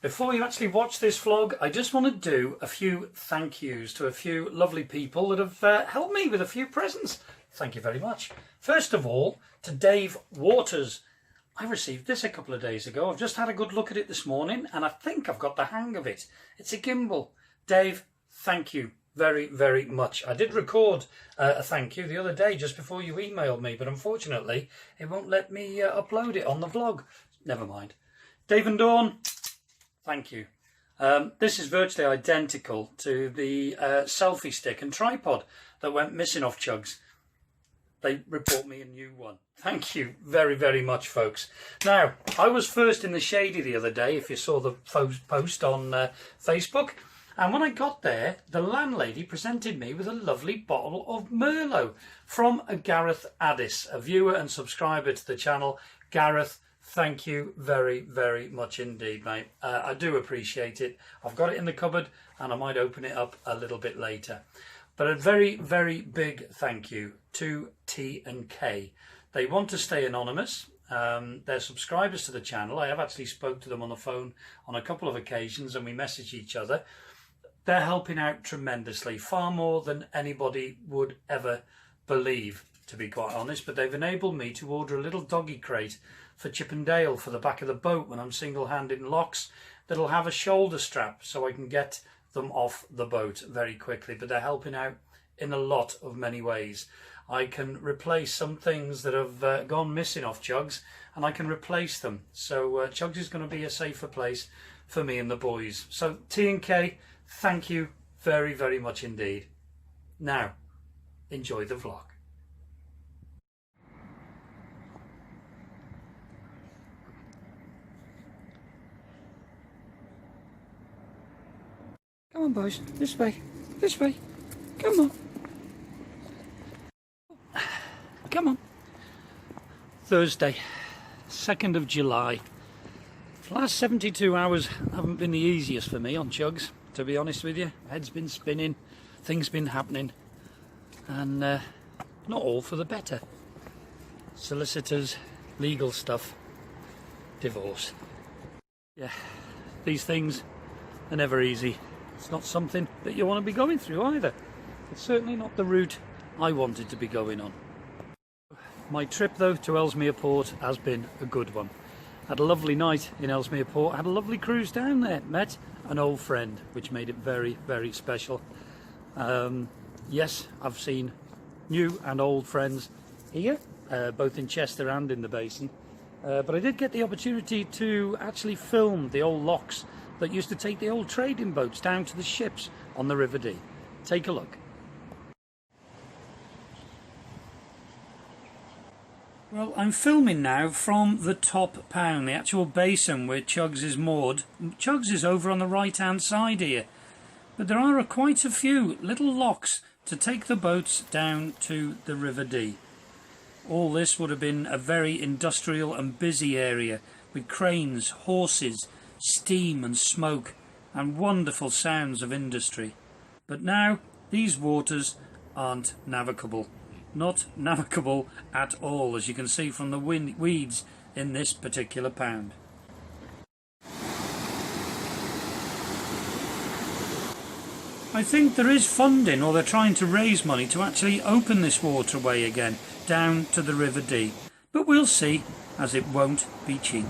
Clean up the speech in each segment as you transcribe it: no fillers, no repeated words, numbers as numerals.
Before you actually watch this vlog, I just want to do a few thank yous to a few lovely people that have helped me with a few presents. Thank you very much. First of all, to Dave Waters. I received this a couple of days ago. I've just had a good look at it this morning and I think I've got the hang of it. It's a gimbal. Dave, thank you very, very much. I did record a thank you the other day just before you emailed me, but unfortunately it won't let me upload it on the vlog. Never mind. Dave and Dawn, thank you. This is virtually identical to the selfie stick and tripod that went missing off Chugs. They report me a new one. Thank you very, very much, folks. Now, I was first in the Shady the other day, if you saw the post on Facebook. And when I got there, the landlady presented me with a lovely bottle of Merlot from a Gareth Addis, a viewer and subscriber to the channel. Gareth, thank you very, very much indeed, mate. I do appreciate it. I've got it in the cupboard and I might open it up a little bit later. But a very, very big thank you to T&K. They want to stay anonymous. They're subscribers to the channel. I have actually spoke to them on the phone on a couple of occasions and we message each other. They're helping out tremendously, far more than anybody would ever believe, to be quite honest. But they've enabled me to order a little doggy crate for Chip and Dale for the back of the boat when I'm single-handed in locks that'll have a shoulder strap so I can get them off the boat very quickly. But they're helping out in a lot of many ways. I can replace some things that have gone missing off Chugs and I can replace them. So Chugs is going to be a safer place for me and the boys. So T&K, thank you very, very much indeed. Now, enjoy the vlog. Come on, boys. This way. This way. Come on. Come on. Thursday, 2nd of July. The last 72 hours haven't been the easiest for me on Chugs, to be honest with you. Head's been spinning, things been happening, and not all for the better. Solicitors, legal stuff, divorce. Yeah, these things are never easy. It's not something that you want to be going through either. It's certainly not the route I wanted to be going on. My trip though to Ellesmere Port has been a good one. Had a lovely night in Ellesmere Port, had a lovely cruise down there, met an old friend, which made it very, very special. Yes, I've seen new and old friends here, both in Chester and in the basin. But I did get the opportunity to actually film the old locks that used to take the old trading boats down to the ships on the River Dee. Take a look. Well, I'm filming now from the top pound, the actual basin where Chugs is moored. Chugs is over on the right hand side here, but there are quite a few little locks to take the boats down to the River Dee. All this would have been a very industrial and busy area with cranes, horses, steam and smoke and wonderful sounds of industry. But now these waters aren't navigable. Not navigable at all, as you can see from the weeds in this particular pound. I think there is funding, or they're trying to raise money to actually open this waterway again down to the River Dee, but we'll see, as it won't be cheap.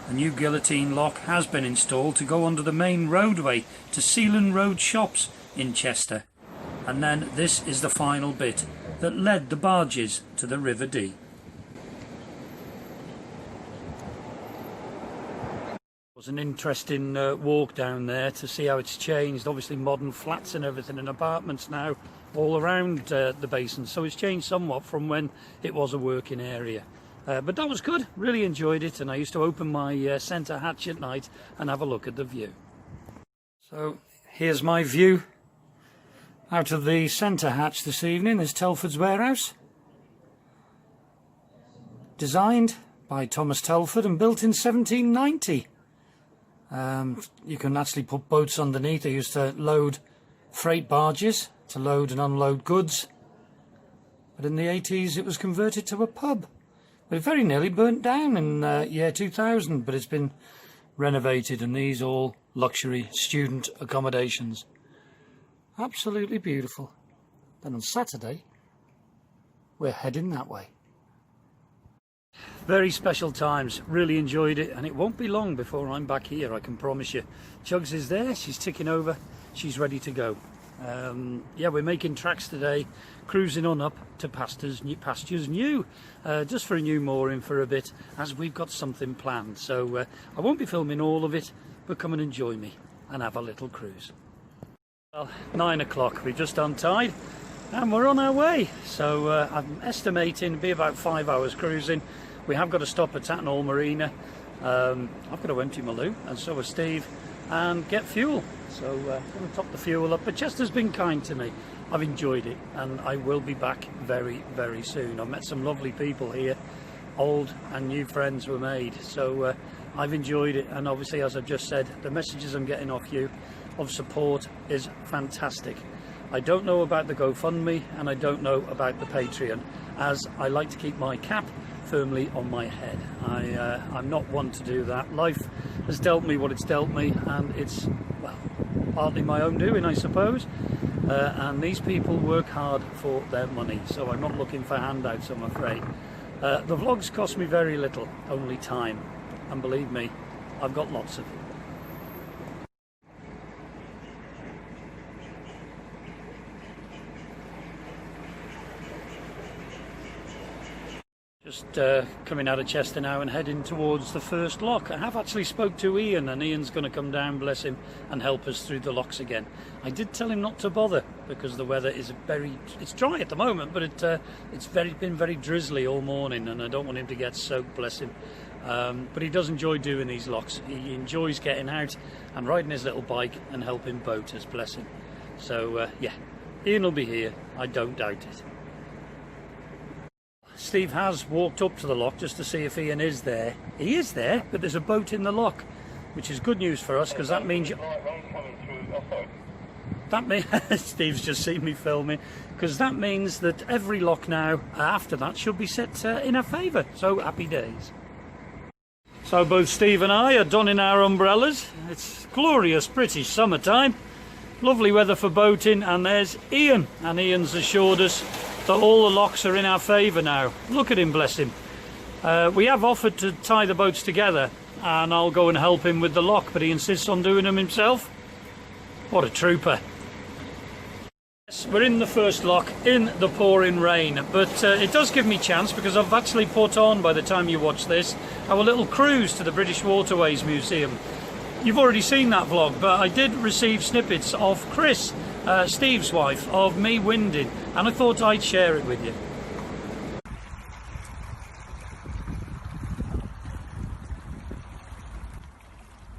A new guillotine lock has been installed to go under the main roadway to Sealand Road shops in Chester, and then this is the final bit that led the barges to the River Dee. It was an interesting walk down there to see how it's changed. Obviously modern flats and everything and apartments now all around the basin, so it's changed somewhat from when it was a working area. But that was good, really enjoyed it, and I used to open my centre hatch at night and have a look at the view. So here's my view out of the centre hatch this evening. Is Telford's warehouse, designed by Thomas Telford and built in 1790. You can actually put boats underneath. They used to load freight barges to load and unload goods, but in the 80s it was converted to a pub. But it very nearly burnt down in year 2000, but it's been renovated, and these all luxury student accommodations. Absolutely beautiful. Then on Saturday we're heading that way. Very special times, really enjoyed it, and it won't be long before I'm back here, I can promise you. Chugs is there, she's ticking over, she's ready to go. Yeah, we're making tracks today, cruising on up to pastures new, just for a new mooring for a bit, as we've got something planned. So I won't be filming all of it, but come and enjoy me and have a little cruise. Well, 9 o'clock, we've just untied and we're on our way. So I'm estimating it'll be about 5 hours cruising. We have got to stop at Tattenhall Marina. I've got to empty my loo, and so has Steve, and get fuel. So I'm going to top the fuel up, but Chester's been kind to me. I've enjoyed it, and I will be back very, very soon. I've met some lovely people here, old and new friends were made, so I've enjoyed it. And obviously, as I've just said, the messages I'm getting off you of support is fantastic. I don't know about the GoFundMe, and I don't know about the Patreon, as I like to keep my cap firmly on my head. I'm not one to do that. Life has dealt me what it's dealt me, and it's, well, partly my own doing, I suppose. And these people work hard for their money, so I'm not looking for handouts, I'm afraid. The vlogs cost me very little, only time, and believe me, I've got lots of it. Just coming out of Chester now and heading towards the first lock. I have actually spoke to Ian, and Ian's going to come down, bless him, and help us through the locks again. I did tell him not to bother because the weather is it's dry at the moment, but it's been very drizzly all morning, and I don't want him to get soaked, bless him. But he does enjoy doing these locks. He enjoys getting out and riding his little bike and helping boaters, bless him. So yeah, Ian will be here, I don't doubt it. Steve has walked up to the lock just to see if Ian is there. He is there, but there's a boat in the lock, which is good news for us, because that means Steve's just seen me filming, because that means that every lock now after that should be set in our favour. So happy days. So both Steve and I are donning our umbrellas. It's glorious British summertime, lovely weather for boating, and there's Ian, and Ian's assured us that all the locks are in our favour now. Look at him, bless him. We have offered to tie the boats together, and I'll go and help him with the lock, but he insists on doing them himself. What a trooper. Yes, we're in the first lock in the pouring rain, but it does give me chance, because I've actually put on, by the time you watch this, our little cruise to the British Waterways Museum. You've already seen that vlog, but I did receive snippets of Chris, Steve's wife, of me winding, and I thought I'd share it with you.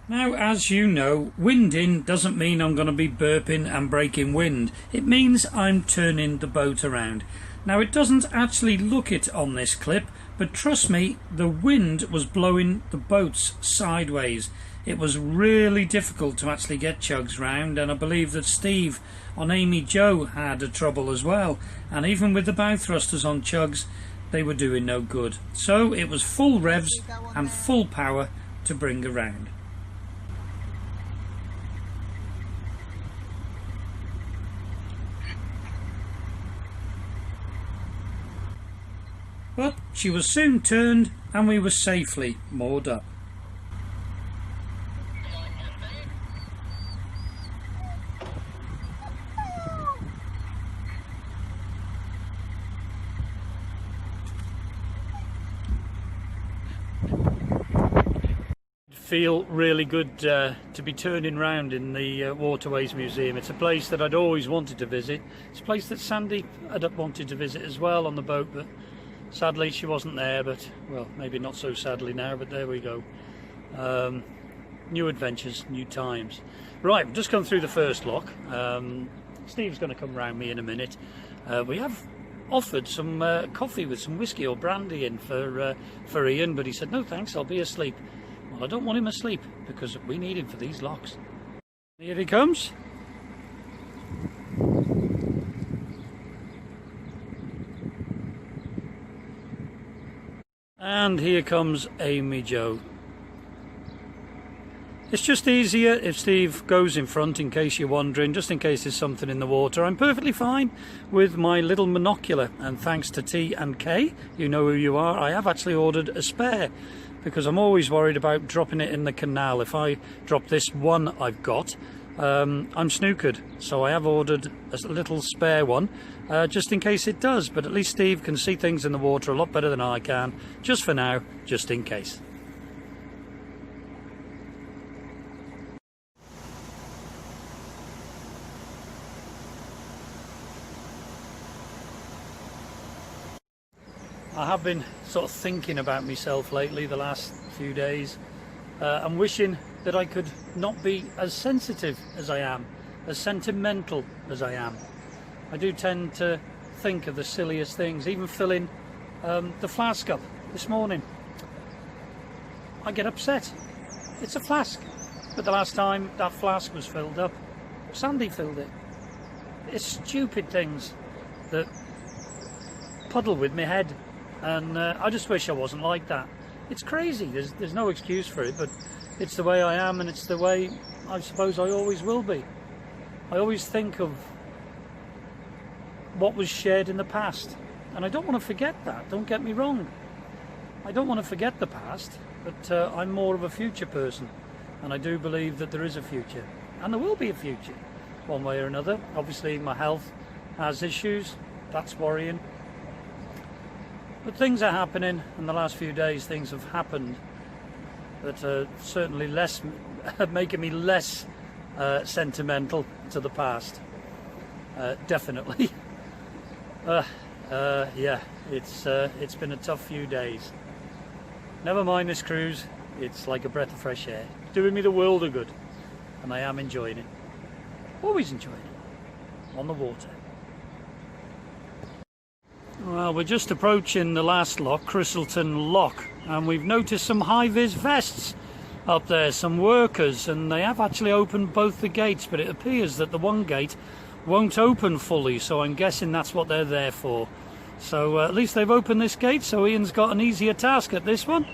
Now, as you know, winding doesn't mean I'm going to be burping and breaking wind. It means I'm turning the boat around. Now, it doesn't actually look it on this clip, but trust me, the wind was blowing the boats sideways. It was really difficult to actually get Chugs round, and I believe that Steve on Amy Joe had a trouble as well, and even with the bow thrusters on Chugs, they were doing no good. So it was full revs and full power to bring around. But she was soon turned, and we were safely moored up. Feel really good to be turning round in the Waterways Museum. It's a place that I'd always wanted to visit. It's a place that Sandy had wanted to visit as well on the boat, but sadly she wasn't there. But, well, maybe not so sadly now, but there we go. New adventures, new times. Right, we've just come through the first lock. Steve's going to come round me in a minute. We have offered some coffee with some whiskey or brandy in for Ian, but he said no thanks, I'll be asleep. Well, I don't want him asleep, because we need him for these locks. Here he comes. And here comes Amy Joe. It's just easier if Steve goes in front, in case you're wondering, just in case there's something in the water. I'm perfectly fine with my little monocular, and thanks to T and K, you know who you are, I have actually ordered a spare, because I'm always worried about dropping it in the canal. If I drop this one I've got, I'm snookered, so I have ordered a little spare one, just in case it does, but at least Steve can see things in the water a lot better than I can, just for now, just in case. I have been sort of thinking about myself lately the last few days. I'm wishing that I could not be as sensitive as I am, as sentimental as I am. I do tend to think of the silliest things, even filling the flask up this morning. I get upset. It's a flask, but the last time that flask was filled up, Sandy filled it. It's stupid things that puddle with my head. And I just wish I wasn't like that. It's crazy, there's no excuse for it, but it's the way I am, and it's the way I suppose I always will be. I always think of what was shared in the past, and I don't want to forget that, don't get me wrong. I don't want to forget the past, but I'm more of a future person, and I do believe that there is a future, and there will be a future, one way or another. Obviously my health has issues, that's worrying. But things are happening, and the last few days things have happened that are certainly making me less sentimental to the past. Definitely. Yeah, it's been a tough few days. Never mind this cruise, it's like a breath of fresh air. Doing me the world of good, and I am enjoying it. Always enjoying it. On the water. Well, we're just approaching the last lock, Christleton Lock, and we've noticed some high-vis vests up there, some workers, and they have actually opened both the gates, but it appears that the one gate won't open fully, so I'm guessing that's what they're there for. So at least they've opened this gate, so Ian's got an easier task at this one.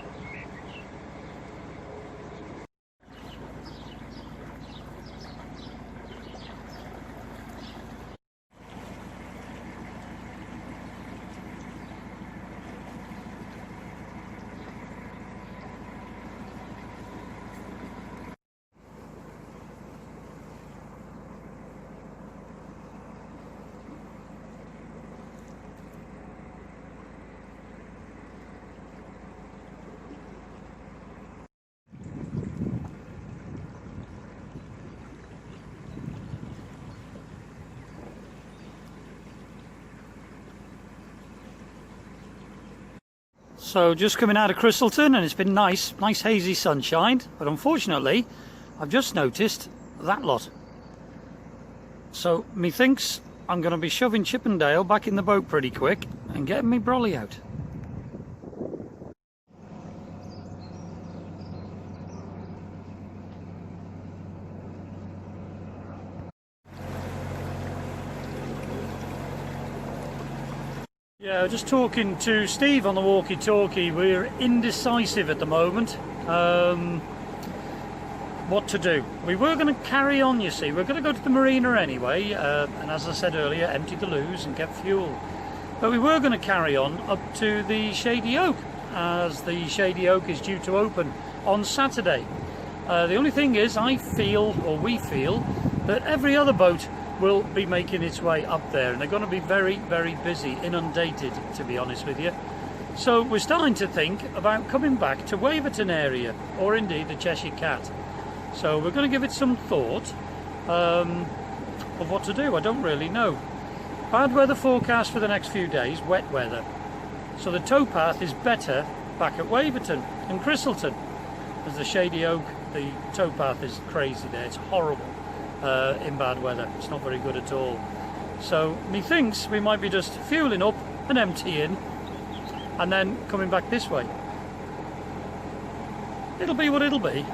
So just coming out of Christleton, and it's been nice hazy sunshine, but unfortunately I've just noticed that lot. So methinks I'm going to be shoving Chippendale back in the boat pretty quick and getting me brolly out. Yeah, just talking to Steve on the walkie-talkie. We're indecisive at the moment what to do. We were going to carry on, you see. We're going to go to the Marina anyway, and as I said earlier, empty the loos and get fuel. But we were going to carry on up to the Shady Oak, as the Shady Oak is due to open on Saturday. The only thing is, I feel, or we feel, that every other boat will be making its way up there, and they're going to be very, very busy, inundated, to be honest with you. So we're starting to think about coming back to Waverton area, or indeed the Cheshire Cat. So we're going to give it some thought of what to do. I don't really know. Bad weather forecast for the next few days, wet weather. So the towpath is better back at Waverton and Christleton, as the Shady Oak, the towpath is crazy there, it's horrible. In bad weather, it's not very good at all. So methinks we might be just fueling up and emptying and then coming back this way. It'll be what it'll be.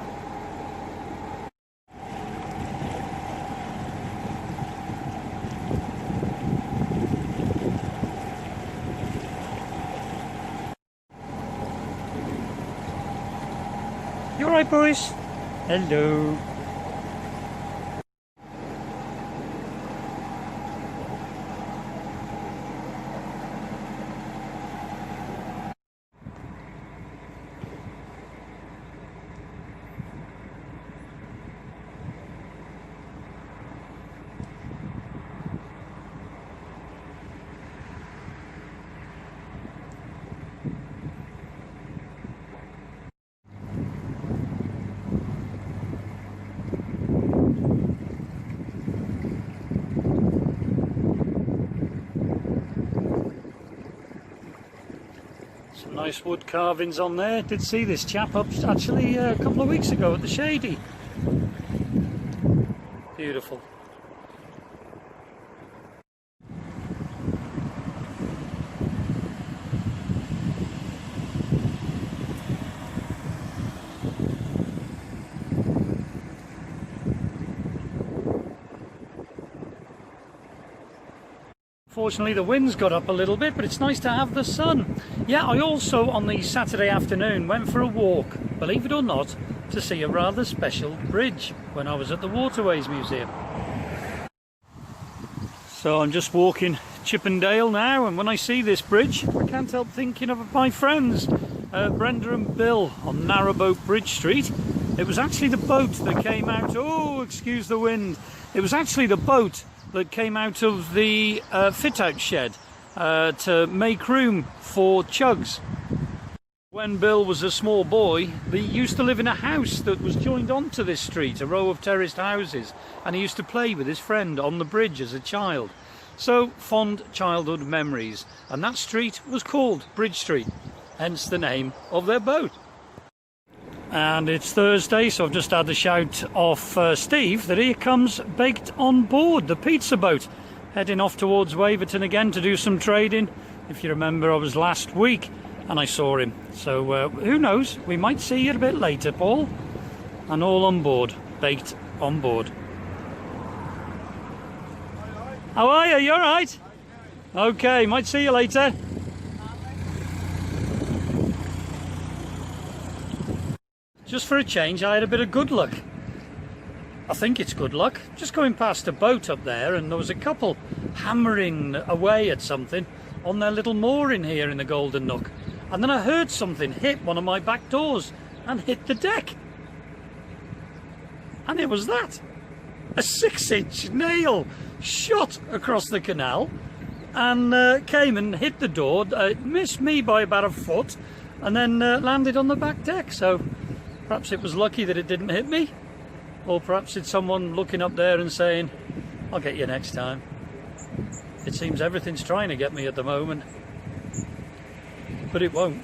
You alright, boys? Hello. Some nice wood carvings on there. Did see this chap up actually a couple of weeks ago at the Shady. Beautiful. Fortunately the wind's got up a little bit, but it's nice to have the sun. Yeah, I also on the Saturday afternoon went for a walk, believe it or not, to see a rather special bridge when I was at the Waterways Museum. So I'm just walking Chippendale now, and when I see this bridge I can't help thinking of my friends Brenda and Bill on Narrowboat Bridge Street. It was actually the boat that came out, oh excuse the wind, it was actually the boat that came out of the fit-out shed to make room for Chugs. When Bill was a small boy, he used to live in a house that was joined onto this street, a row of terraced houses, and he used to play with his friend on the bridge as a child. So, fond childhood memories, and that street was called Bridge Street, hence the name of their boat. And it's Thursday, so I've just had the shout off Steve that here comes Baked on Board, the pizza boat, heading off towards Waverton again to do some trading. If you remember, I was last week and I saw him, so who knows, we might see you a bit later, Paul. And all on board, Baked on Board. How are you? You alright? Okay, might see you later. Just for a change, I had a bit of good luck. I think it's good luck. Just going past a boat up there, and there was a couple hammering away at something on their little mooring here in the Golden Nook. And then I heard something hit one of my back doors and hit the deck. And it was that. A 6-inch nail shot across the canal and came and hit the door. It missed me by about a foot and then landed on the back deck. So perhaps it was lucky that it didn't hit me, or perhaps it's someone looking up there and saying, I'll get you next time. It seems everything's trying to get me at the moment, but it won't.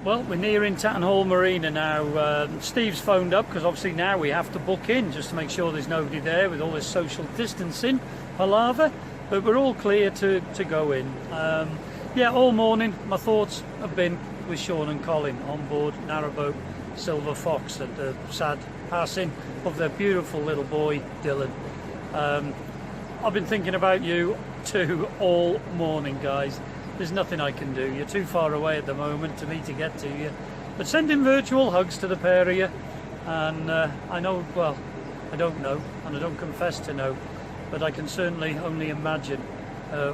Well, we're nearing Tatton Hall Marina now. Steve's phoned up because obviously now we have to book in just to make sure there's nobody there with all this social distancing palaver, but we're all clear to go in. Yeah, all morning my thoughts have been with Sean and Colin on board Narrowboat Silver Fox at the sad passing of their beautiful little boy Dylan. I've been thinking about you too all morning, guys. There's nothing I can do. You're too far away at the moment to me to get to you. But sending virtual hugs to the pair of you. And I know, well, I don't know, and I don't confess to know, but I can certainly only imagine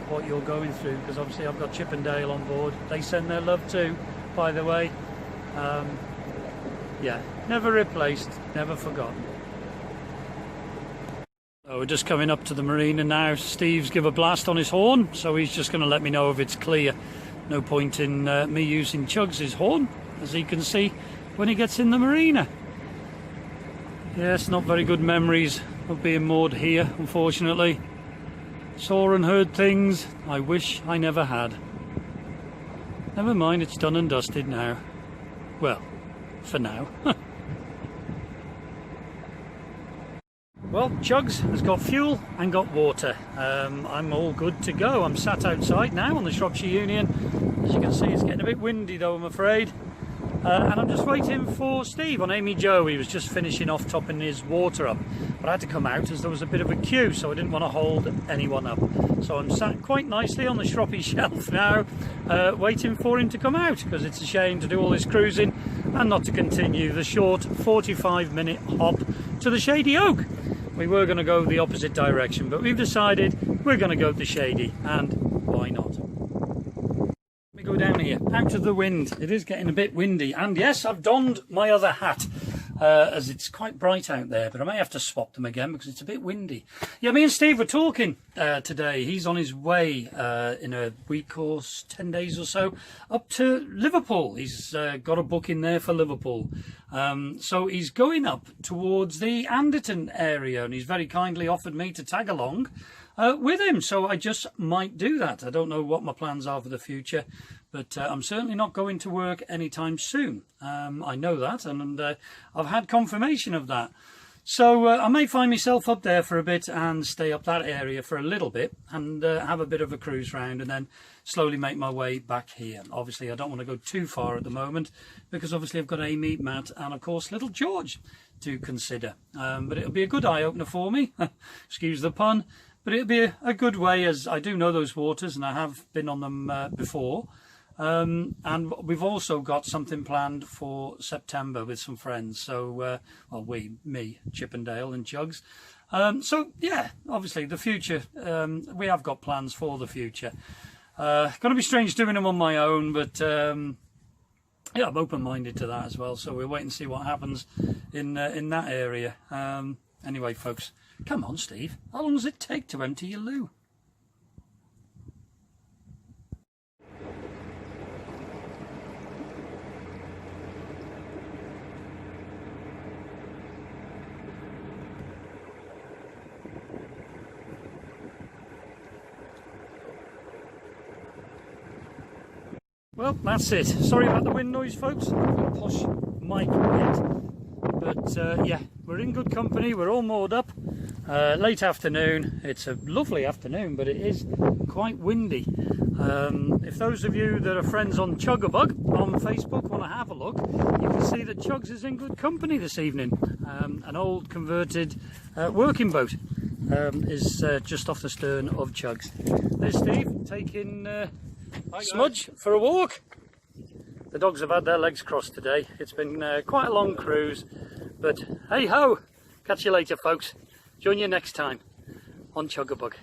what you're going through, because obviously I've got Chippendale on board. They send their love too, by the way. Yeah, never replaced, never forgotten. So we're just coming up to the marina now. Steve's give a blast on his horn, so he's just going to let me know if it's clear. No point in me using Chugs' horn, as he can see when he gets in the marina. Yes, not very good memories of being moored here, unfortunately. Saw and heard things I wish I never had. Never mind, it's done and dusted now. Well, for now. Well, Chugs has got fuel and got water. I'm all good to go. I'm sat outside now on the Shropshire Union. As you can see, it's getting a bit windy though, I'm afraid. and I'm just waiting for Steve on Amy Joe. He was just finishing off topping his water up, but I had to come out as there was a bit of a queue, so I didn't want to hold anyone up. So I'm sat quite nicely on the stroppy shelf now, waiting for him to come out, because it's a shame to do all this cruising and not to continue the short 45-minute hop to the Shady Oak. We were going to go the opposite direction, but we've decided we're going to go to Shady, and why not? Let me go down here, out of the wind. It is getting a bit windy, and yes, I've donned my other hat, as it's quite bright out there, but I may have to swap them again because it's a bit windy. Yeah, me and Steve were talking today. He's on his way in a week or 10 days or so up to Liverpool. He's got a booking there for Liverpool. So he's going up towards the Anderton area, and he's very kindly offered me to tag along with him, so I just might do that. I don't know what my plans are for the future, but I'm certainly not going to work anytime soon. I know that, and I've had confirmation of that. So I may find myself up there for a bit and stay up that area for a little bit and have a bit of a cruise round, and then slowly make my way back here. Obviously, I don't want to go too far at the moment because obviously I've got Amy, Matt, and of course little George to consider. But it'll be a good eye-opener for me, excuse the pun, but it'll be a good way, as I do know those waters and I have been on them before. And we've also got something planned for September with some friends. So, well, me, Chippendale and Chugs. So, yeah, obviously the future, we have got plans for the future. Going to be strange doing them on my own, but yeah, I'm open-minded to that as well. So we'll wait and see what happens in that area. Anyway, folks, come on, Steve. How long does it take to empty your loo? Well, that's it. Sorry about the wind noise, folks. I've got a posh mic yet. But yeah, we're in good company. We're all moored up. Late afternoon. It's a lovely afternoon, but it is quite windy. If those of you that are friends on Chuggabug on Facebook want to have a look, you can see that Chugs is in good company this evening. An old converted working boat is just off the stern of Chugs. There's Steve taking Smudge for a walk. The dogs have had their legs crossed today. It's been quite a long cruise, but hey ho, catch you later, folks. Join you next time on Chuggabug.